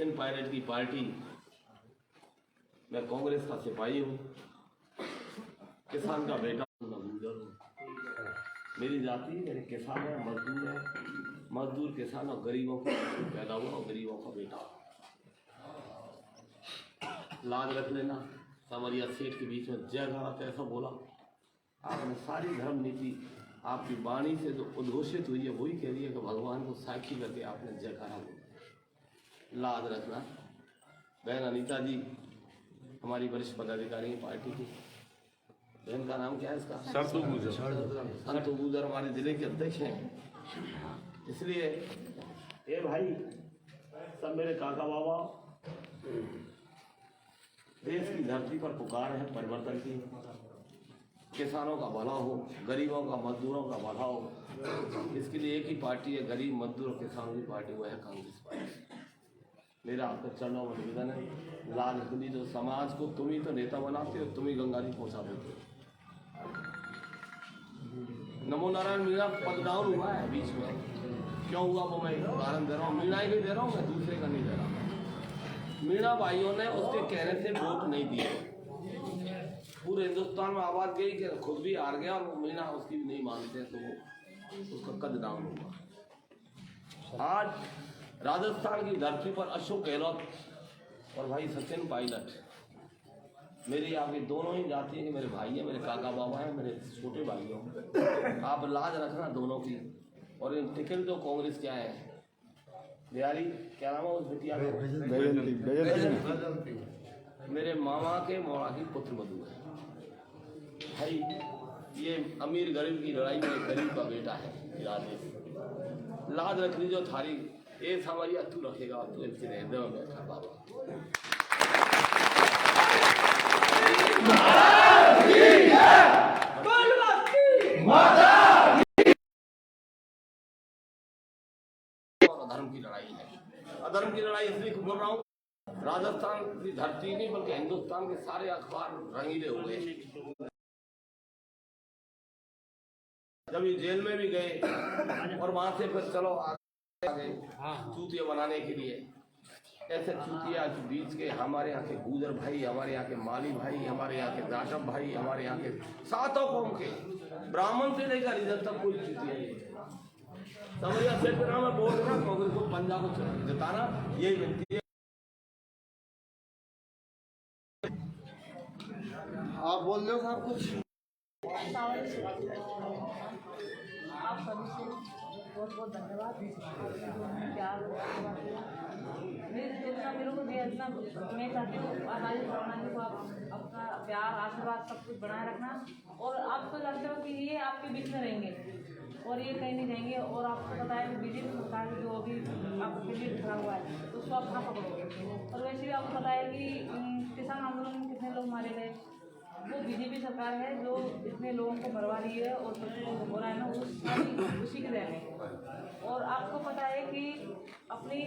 सचिन पायलट की पार्टी, मैं कांग्रेस का सिपाही हूँ, किसान का बेटा हूँ। मेरी जाति मेरे किसान है, मजदूर है, मजदूर किसान और गरीबों को पैदा हुआ और गरीबों का बेटा। लाज रख लेना। सामरिया सेठ के बीच में जय भारत ऐसा बोला आपने। सारी धर्म नीति आपकी वाणी से जो उद्घोषित हुई है वही कह रही है कि भगवान को साक्षी करके आपने जयकारा बोला। लाज रखना। बहन अनीता जी हमारी वरिष्ठ पदाधिकारी है पार्टी की। बहन का नाम क्या है इसका? संतू गुजर हमारे जिले के अध्यक्ष हैं। इसलिए ये भाई सब मेरे काका बाबा, देश की धरती पर पुकार है परिवर्तन की। किसानों का भला हो, गरीबों का, मजदूरों का भला हो। इसके लिए एक ही पार्टी है, गरीब मजदूर और किसानों की पार्टी, वह है कांग्रेस पार्टी। मेरा आपके चरणों में निवेदन है, लाल हिंदी जो समाज को तुम ही तो नेता बनाते हो, तुम ही गंगा जी पहुँचा देते हो। नमो नारायण मीणा पद डाउन हुआ है बीच में, क्यों हुआ वो मैं उदाहरण दे रहा हूँ। मीणा ही नहीं दे रहा हूँ मैं, दूसरे का नहीं दे रहा। मीणा भाइयों ने उसके कहने से वोट नहीं दिए। पूरे हिंदुस्तान में आवाज गई कि खुद भी हार गया और मीणा उसकी भी नहीं मानते, तो वो उसका कद डाउन हुआ। आज राजस्थान की धरती पर अशोक गहलोत और भाई सचिन पायलट, मेरी आपकी दोनों ही जाति है कि मेरे भाई हैं, मेरे काका बाबा हैं, मेरे छोटे भाई हो। आप लाज रखना दोनों की। और इन टिकट जो कांग्रेस क्या है, बिहारी क्या नाम है उस बिटिया का? मेरे मामा के मौड़ा की पुत्र मधु है। भाई ये अमीर गरीब की लड़ाई में गरीब का बेटा है। लाज रखनी जो थारी ये सामरिया तू रखेगा, तू इसके हृदय में बैठा बाबा। अधर्म की लड़ाई है। अधर्म की लड़ाई इसलिए बोल रहा हूँ, राजस्थान की धरती नहीं बल्कि हिंदुस्तान के सारे अखबार रंगीले हुए। जब ये जेल में भी गए और वहां से फिर चलो आगे चूतिया बनाने के लिए, ऐसे चूतिया बीच के हमारे यहाँ के गुजर भाई, हमारे यहाँ के माली भाई, हमारे यहाँ के जाटव भाई, हमारे यहाँ के सातों कौम के ब्राह्मण से लेकर इधर तक कोई चूतिया नहीं है। समरिया सेठ का नाम है, बोल रहा कांग्रेस को पंजाब को जिताना, यही विनती है। आप बोल दो साहब कुछ। आप सभी से बहुत बहुत धन्यवाद। प्यार मेरे को दिया इतना, मैं चाहती हूँ राजेश जी को आप अपना प्यार आशीर्वाद सब कुछ बनाए रखना। और आप तो जानते हो कि ये आपके बीच में रहेंगे और ये कहीं नहीं जाएंगे। और आपको पता है कि बीजेपी सरकार जो अभी आपके लिए खड़ा हुआ है तो उसको आप कहाँ पकड़ोगे। और वैसे भी आपको पता है कि किसान आंदोलन में कितने लोग मारे गए, वो बीजेपी सरकार है जो इतने लोगों को मरवा रही है और सब कुछ हो रहा है ना, वो सारी उसी के देन है। और आपको पता है कि अपनी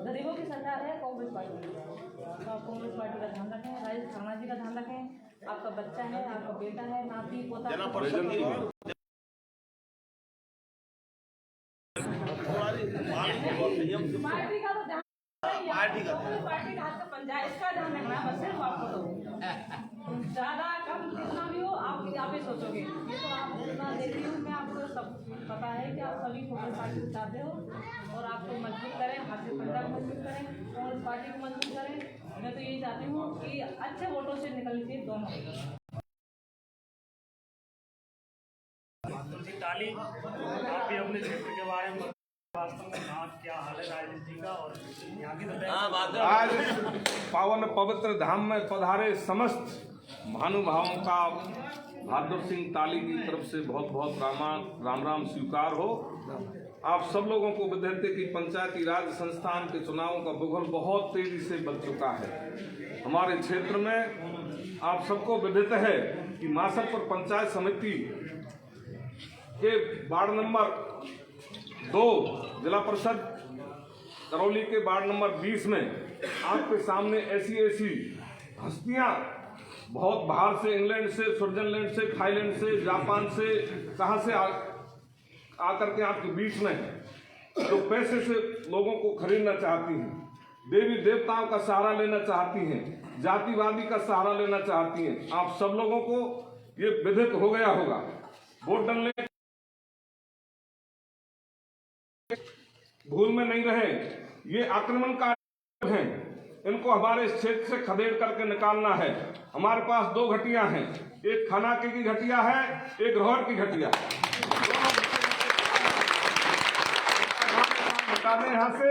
गरीबों की सरकार है कांग्रेस पार्टी, तो आप कांग्रेस पार्टी का ध्यान रखें, राजेश खन्ना जी का ध्यान रखें। आपका बच्चा है, आपका बेटा है, नाती पोता, पार्टी का तो ध्यान, पार्टी का हाथ का पंजा, इसका ध्यान रखना बस सिर्फ आपको। तो ज़्यादा कम कितना भी हो आप ही सोचोगे। ये तो आप जितना देख रही हूँ मैं, आपको सब पता है कि आप सभी कांग्रेस पार्टी को चाहते हो और आपको मजबूत करें, हाथ से पंजा को मजबूत करें, कांग्रेस पार्टी को मजबूत करें। मैं तो यही चाहती हूँ कि अच्छे वोटों से निकलनी चाहिए दोनों। ताली, आप भी अपने क्षेत्र के बारे में वास्तव में क्या हाल है राजेश जी का और यहाँ की आज पावन पवित्र धाम में पधारे समस्त महानुभावों का बहादुर सिंह ताली की तरफ से बहुत बहुत राम स्वीकार हो। आप सब लोगों को विदित है कि पंचायती राज संस्थान के चुनावों का बुघल बहुत तेजी से बदल चुका है हमारे क्षेत्र में। आप सबको विदित है कि मासकपुर पंचायत समिति के वार्ड नंबर 2 जिला परिषद करौली के वार्ड नंबर 20 में आपके सामने ऐसी हस्तियां बहुत बाहर से, इंग्लैंड से, स्विट्जरलैंड से, थाईलैंड से, जापान से, कहां से आकर के आपके बीच में जो पैसे से लोगों को खरीदना चाहती हैं। देवी देवताओं का सहारा लेना चाहती हैं, जातिवादी का सहारा लेना चाहती हैं। आप सब लोगों को ये विदित हो गया होगा। वोट डालने भूल में नहीं रहे, ये आक्रमणकारी हैं, इनको हमारे क्षेत्र से खदेड़ करके निकालना है। हमारे पास 2 घटियां हैं, एक खानाके की घटिया है, एक रोहर की घटिया है। निकालने यहाँ से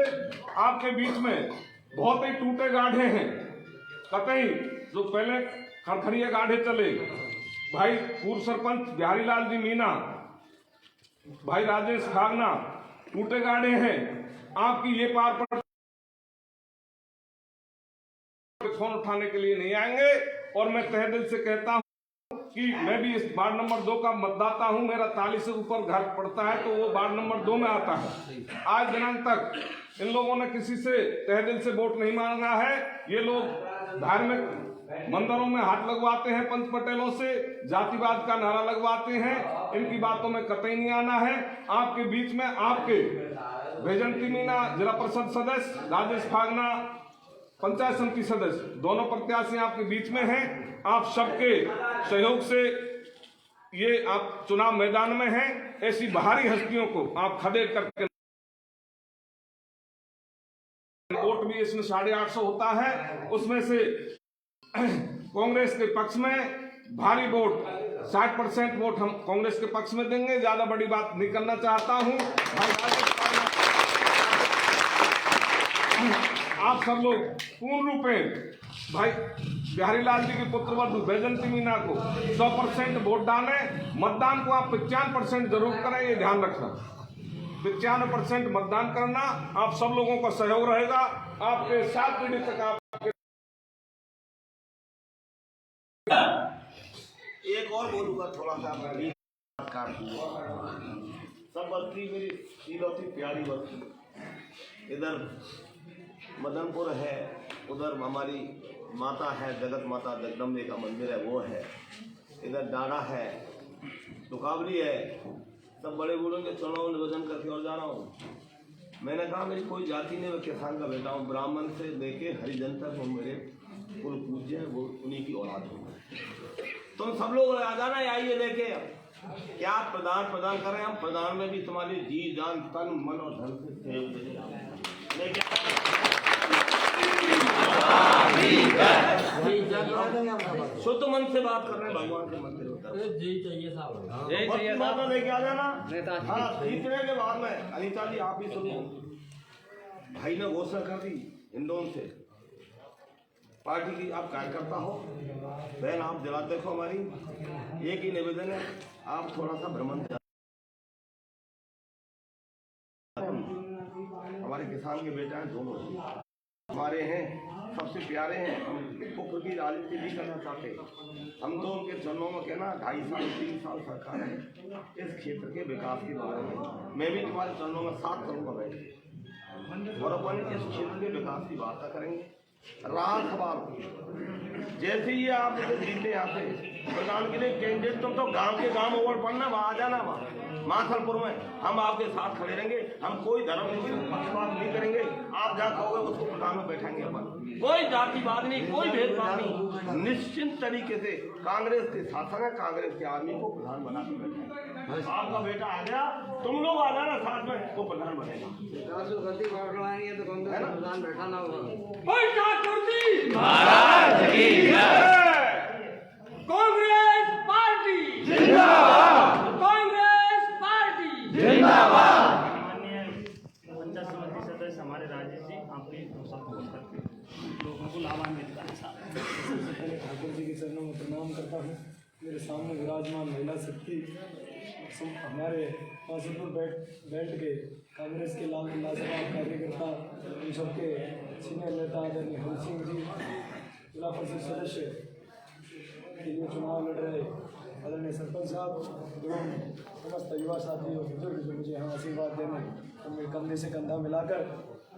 आपके बीच में बहुत ही टूटे गाढ़े हैं, कतई जो पहले खरखरिया गाढ़े चले, भाई पूर्व सरपंच बिहारी लाल जी मीना, भाई राजेश खागना, टूटे गाढ़े हैं। आपकी ये पार पर फोन उठाने के लिए नहीं आएंगे। और मैं तहे दिल से कहता हूं कि मैं भी इस वार्ड नंबर 2 का मतदाता हूं। मेरा 40 से ऊपर घर पड़ता है तो वो वार्ड नंबर 2 में आता है। आज दिनांक तक इन लोगों ने किसी से तहे दिल से वोट नहीं मांगा है। ये लोग धार्मिक मंदिरों में हाथ लगवाते हैं, पंच पटेलों से जातिवाद का नारा लगवाते हैं। इनकी बातों में कतई नहीं आना है। आपके बीच में आपके वैजंती मीना जिला परिषद सदस्य, राजेश फागना पंचायत समिति सदस्य, दोनों प्रत्याशी आपके बीच में हैं। आप सबके सहयोग से ये आप चुनाव मैदान में हैं। ऐसी बाहरी हस्तियों को आप खदेड़ करके, वोट भी इसमें 850 होता है, उसमें से कांग्रेस के पक्ष में भारी वोट 60% वोट हम कांग्रेस के पक्ष में देंगे। ज्यादा बड़ी बात नहीं करना चाहता हूं। आप सब लोग पूर्ण रूपेण भाई बिहारी लाल जी के पुत्रवधु वैजंती मीना को 100% वोट डालें। मतदान को आप 95% जरूर करें, ये ध्यान रखना। 95% मतदान करना, आप सब लोगों का सहयोग रहेगा। आपके 7 पीढ़ी तक आप एक और बोलूँगा थोड़ा सा सब बस्ती मेरी इकलौती प्यारी बस्ती। इधर मदनपुर है, उधर हमारी माता है, जगत माता जगदम्बे का मंदिर है, वो है। इधर डाड़ा है, दुकावली है। सब बड़े बूढ़ों के चुनाव निवेदन करके और जा रहा हूँ। मैंने कहा मेरी कोई जाति नहीं, मैं किसान का बेटा हूँ। ब्राह्मण से लेके हरिजन तक वो मेरे कुल पूज्य है, वो उन्हीं की औलाद हूँ। तुम सब लोग आ जाना, आइए लेके। क्या प्रदान करें हम? प्रदान में भी तुम्हारी जी जान तन मन और धन से सहयोग देंगे। शुद्ध मन से बात कर रहे हैं, भगवान के मंदिर होता है। जी चाहिए साहब, जय चाहिए साहब, लेके आ जाना। हाँ, जीतने के बाद में अनीता जी आप भी सुनो, भाई ने घोषणा कर दी इंदौर से पार्टी की आप कार्यकर्ता हो। बहन आप जला देखो, हमारी एक ही निवेदन है, आप थोड़ा सा भ्रमण, हमारे किसान के बेटा हैं, दोनों हमारे हैं, सबसे प्यारे हैं। हम पुत्र की राजनीति नहीं करना चाहते। हम तो उनके चरणों में कहना 2.5 साल 3 साल सरकार है, इस क्षेत्र के विकास के बारे में मैं भी तुम्हारे चरणों में 7 करूँगा बैठ के, और अपन इस क्षेत्र के विकास की वार्ता करेंगे। रहा सवाल, जैसे ही आप जीते आते प्रधान के लिए कैंडिडेट, तुम तो गांव के गांव ओवर पड़ना, वहाँ आ जाना, वहाँ माथलपुर में हम आपके साथ खड़े रहेंगे। हम कोई धर्म पक्षपात नहीं करेंगे। आप जहाँ कहोगे उसको प्रधान में बैठाएंगे अपन, कोई जातिवाद नहीं, कोई भेदभाव नहीं। निश्चिंत तरीके से कांग्रेस के शासन है, कांग्रेस के आदमी को प्रधान बना के बैठाएंगे। आपका बेटा आ गया, तुम लोग आ जाना साथ में, वो प्रधान बनेगा। प्रधान बैठाना होगा। महाराज की कांग्रेस पार्टी जिंदाबाद, कांग्रेस पार्टी जिंदाबाद। माननीय पंचायत समिति सदस्य हमारे राजेश जी, आपने लोगों को लाभान्वित करा। सबसे पहले ठाकुर जी के चरणों में प्रणाम करता हूँ। मेरे सामने विराजमान महिला शक्ति हमारे काशीपुर बेल्ट के कांग्रेस के लाजवाब कार्यकर्ता, इन सबके सीनियर नेता आदरणीय हरि सिंह जी, जिला परिषद सदस्य के लिए चुनाव लड़ रहे आदरणीय सरपंच साहब एवं समस्त युवा साथी और बुजुर्ग जो मुझे यहाँ आशीर्वाद देने और मेरे कंधे से कंधा मिलाकर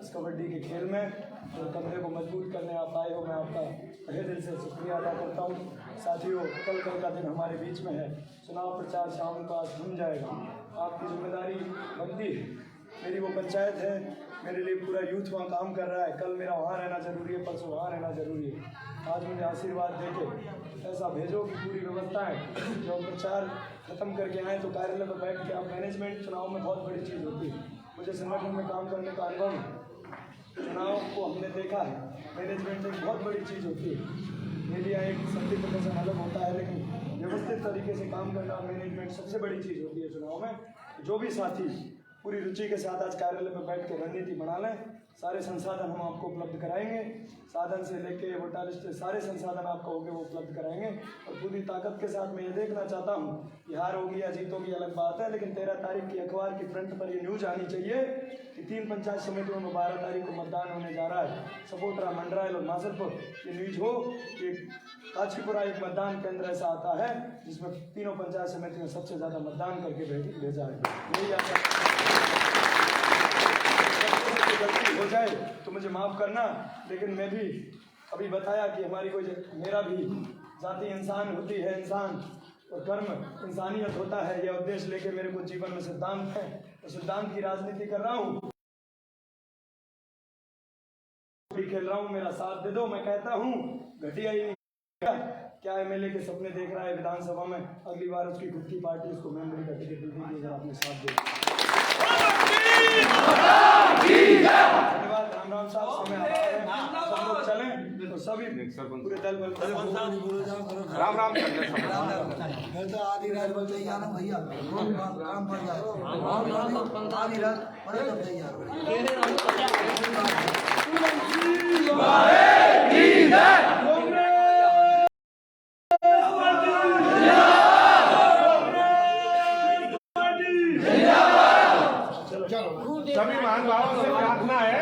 इस कबड्डी के खेल में और कंधे को मजबूत करने आप आए हो, मैं आपका तहे दिल से शुक्रिया अदा करता हूँ। साथियों, कल का दिन हमारे बीच में है। चुनाव प्रचार शाम का आज धुन जाएगा। आपकी जिम्मेदारी बनती है, मेरी वो पंचायत है, मेरे लिए पूरा यूथ वहाँ काम कर रहा है। कल मेरा वहाँ रहना जरूरी है, परसों वहाँ रहना जरूरी है। आज मुझे आशीर्वाद देके ऐसा भेजो कि पूरी व्यवस्थाएं जो प्रचार खत्म करके आए तो कार्यालय पर बैठ के आप मैनेजमेंट चुनाव में बहुत बड़ी चीज़ होती है। मुझे संगठन में काम करने का अनुभव है, चुनाव को हमने देखा है, मैनेजमेंट एक बहुत बड़ी चीज़ होती है। मीडिया एक शक्ति प्रदर्शन अलग होता है, लेकिन व्यवस्थित तरीके से काम करना मैनेजमेंट सबसे बड़ी चीज़ होती है चुनाव में। जो भी साथी पूरी रुचि के साथ आज कार्यालय पर बैठ के रणनीति बना लें, सारे संसाधन हम आपको उपलब्ध कराएंगे, साधन से लेके वोटर लिस्ट सारे संसाधन आपको होंगे वो उपलब्ध कराएंगे। और पूरी ताकत के साथ मैं ये देखना चाहता हूँ कि हार होगी या जीत होगी अलग बात है, लेकिन 13 तारीख की अखबार की फ्रंट पर ये न्यूज़ आनी चाहिए कि 3 पंचायत समितियों में 12 तारीख को मतदान होने जा रहा है। सपोटरा, मंडरायल और नासरपुर ये न्यूज़ हो कि काचीपुरा एक मतदान केंद्र ऐसा आता है जिसमें तीनों पंचायत समिति में सबसे ज़्यादा मतदान करके भेजा है। यही आशा गलती हो जाए तो मुझे माफ़ करना, लेकिन मैं भी अभी बताया कि हमारी कोई मेरा भी जाति इंसान होती है, इंसान और कर्म इंसानियत होता है। यह उद्देश्य लेके मेरे को जीवन में सिद्धांत है, तो सिद्धांत की राजनीति कर रहा हूँ, खेल रहा हूँ, मेरा साथ दे दो। मैं कहता हूँ घटिया ही नहीं, क्या एमएलए के सपने देख रहा है विधानसभा में, अगली बार उसकी खुद की पार्टी उसको मेंबरी का टिकट देगी अगर आपने साथ दे। धन्यवाद। राम राम साहब, समय आ रहा है, सब लोग चलें तो सभी पूरे दल बल राम राम कर ले सब। मैं तो आधी रात बल तैयार हूँ भैया, काम पड़ जाए आधी रात बड़े तब तैयार सभी महानुभावों से प्रार्थना है,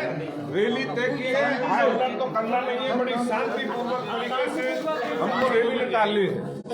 रैली तय की है, हाई हुल्लड़ तो करना नहीं है, बड़ी शांतिपूर्वक तरीके से हमको रैली निकालनी है।